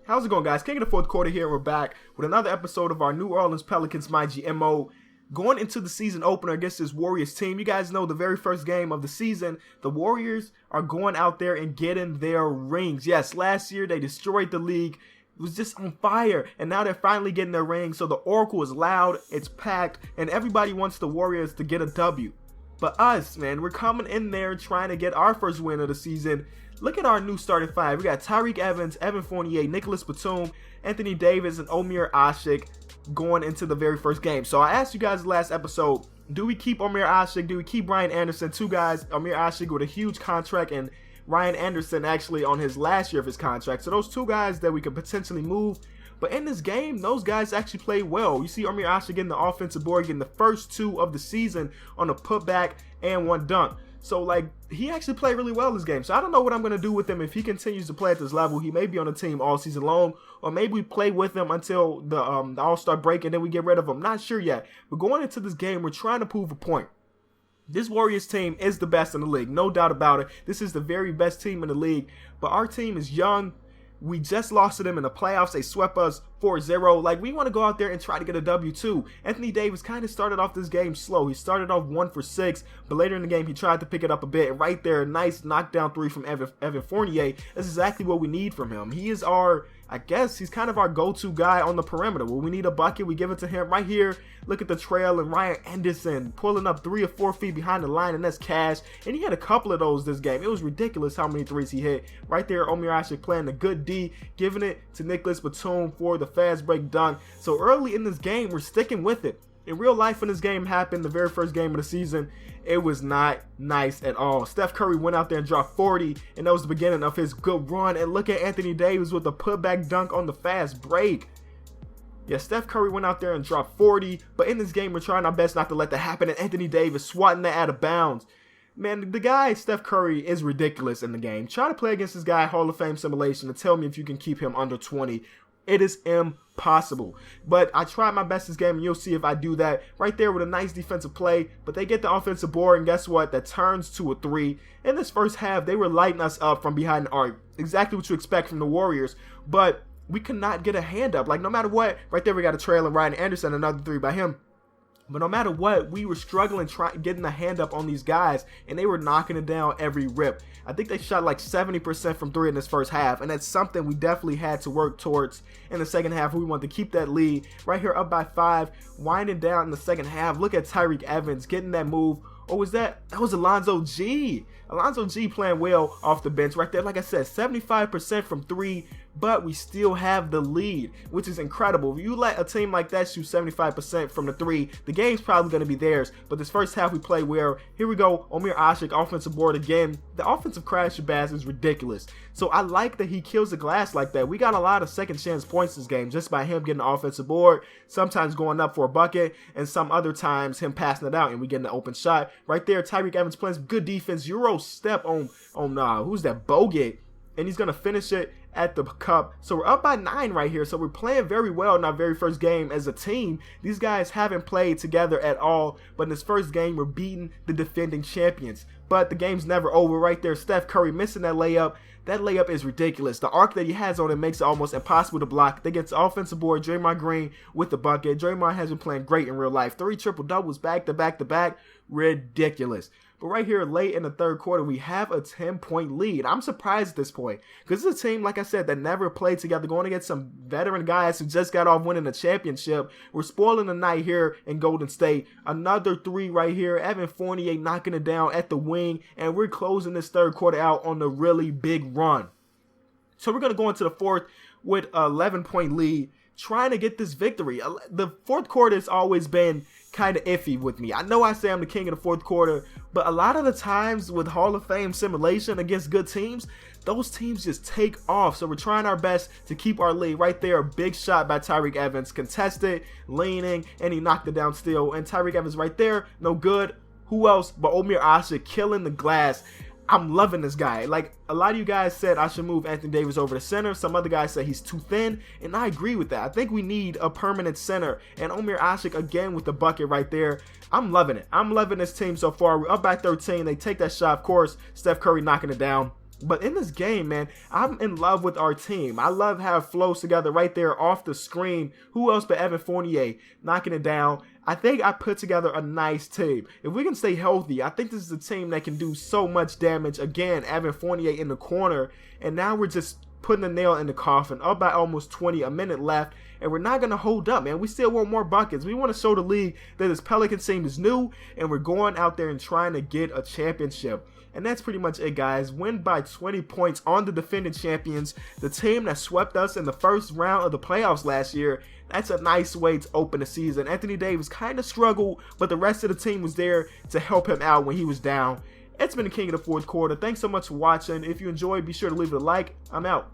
How's it going, guys? King of the fourth quarter here. We're back with another episode of our New Orleans Pelicans MyGM mode. Going into the season opener against this Warriors team. You guys know the very first game of the season, the Warriors are going out there and getting their rings. Yes, last year they destroyed the league. It was just on fire, and now they're finally getting their rings. So the Oracle is loud, it's packed, and everybody wants the Warriors to get a W. But us, man, we're coming in there trying to get our first win of the season. Look at our new starting five. We got Tyreke Evans, Evan Fournier, Nicholas Batum, Anthony Davis, and Omer Asik going into the very first game. So I asked you guys last episode, do we keep Omer Asik? Do we keep Ryan Anderson? Two guys, Omer Asik with a huge contract and Ryan Anderson actually on his last year of his contract. So those two guys that we could potentially move. But in this game, those guys actually played well. You see Omer Asik getting the offensive board, getting the first two of the season on a putback and one dunk. So, like, he actually played really well this game. So, I don't know what I'm going to do with him if he continues to play at this level. He may be on the team all season long, or maybe we play with him until the All-Star break and then we get rid of him. Not sure yet. But going into this game, we're trying to prove a point. This Warriors team is the best in the league, no doubt about it. This is the very best team in the league. But our team is young. We just lost to them in the playoffs. They swept us 4-0. Like, we want to go out there and try to get a W2. Anthony Davis kind of started off this game slow. He started off 1 for 6, but later in the game, he tried to pick it up a bit. And right there, a nice knockdown three from Evan Fournier. That's exactly what we need from him. He is our, I guess, he's kind of our go-to guy on the perimeter. When we need a bucket, we give it to him. Right here, look at the trail and Ryan Anderson pulling up 3 or 4 feet behind the line, and that's cash. And he had a couple of those this game. It was ridiculous how many threes he hit. Right there, Omer Asik playing the good D, giving it to Nicholas Batum for the fast break dunk. So early in this game, we're sticking with it. In real life, when this game happened, the very first game of the season, it was not nice at all. Steph Curry went out there and dropped 40, and that was the beginning of his good run. And look at Anthony Davis with the putback dunk on the fast break. Yeah, Steph Curry went out there and dropped 40, but in this game, we're trying our best not to let that happen. And Anthony Davis swatting that out of bounds. Man, the guy, Steph Curry, is ridiculous in the game. Try to play against this guy, Hall of Fame simulation, and tell me if you can keep him under 20. It is impossible. But I tried my best this game, and you'll see if I do that. Right there with a nice defensive play. But they get the offensive board, and guess what? That turns to a 3. In this first half, they were lighting us up from behind the arc. Exactly what you expect from the Warriors. But we could not get a hand up. Like, no matter what, right there we got a trail and Ryan Anderson, another 3 by him. But no matter what, we were struggling getting the hand up on these guys, and they were knocking it down every rip. I think they shot like 70% from 3 in this first half, and that's something we definitely had to work towards in the second half. We wanted to keep that lead. Right here, up by 5, winding down in the second half. Look at Tyreke Evans getting that move. Or was that was Alonzo G. Alonzo G playing well off the bench right there. Like I said, 75% from 3, but we still have the lead, which is incredible. If you let a team like that shoot 75% from the 3, the game's probably going to be theirs. But this first half we play well. Here we go, Omer Asik, offensive board again. The offensive crash of Bass is ridiculous. So I like that he kills the glass like that. We got a lot of second chance points this game just by him getting the offensive board, sometimes going up for a bucket, and some other times him passing it out and we getting the open shot. Right there, Tyreke Evans playing some good defense. Euro step on who's that, Bogut, and he's gonna finish it at the cup. So we're up by 9 right here. So we're playing very well in our very first game as a team. These guys haven't played together at all, but in this first game we're beating the defending champions. But the game's never over. Right there, Steph Curry missing that layup. That layup is ridiculous. The arc that he has on it makes it almost impossible to block. They get the offensive board, Draymond Green with the bucket. Draymond has been playing great in real life. 3 triple doubles back to back to back. Ridiculous. But right here, late in the third quarter, we have a 10-point lead. I'm surprised at this point because it's a team, like I said, that never played together, going against some veteran guys who just got off winning a championship. We're spoiling the night here in Golden State. Another 3 right here. Evan Fournier knocking it down at the wing, and we're closing this third quarter out on a really big run. So we're going to go into the fourth with an 11-point lead, trying to get this victory. The fourth quarter has always been kind of iffy with me. I know I say I'm the king of the fourth quarter, but a lot of the times with Hall of Fame simulation against good teams, those teams just take off. So we're trying our best to keep our lead. Right there, a big shot by Tyreke Evans, contested, leaning, and he knocked it down still. And Tyreke Evans right there, no good. Who else but Omer Asik killing the glass. I'm loving this guy. Like, a lot of you guys said I should move Anthony Davis over to center. Some other guys said he's too thin, and I agree with that. I think we need a permanent center. And Omer Asik again with the bucket right there. I'm loving it. I'm loving this team so far. We're up by 13. They take that shot. Of course, Steph Curry knocking it down. But in this game, man, I'm in love with our team. I love how it flows together right there off the screen. Who else but Evan Fournier knocking it down? I think I put together a nice team. If we can stay healthy, I think this is a team that can do so much damage. Again, Evan Fournier in the corner, and now we're just putting a nail in the coffin, up by almost 20, a minute left, and we're not going to hold up, man. We still want more buckets. We want to show the league that this Pelicans team is new, and we're going out there and trying to get a championship. And that's pretty much it, guys. Win by 20 points on the defending champions, the team that swept us in the first round of the playoffs last year. That's a nice way to open the season. Anthony Davis kind of struggled, but the rest of the team was there to help him out when he was down. It's been the King of the Fourth Quarter. Thanks so much for watching. If you enjoyed, be sure to leave it a like. I'm out.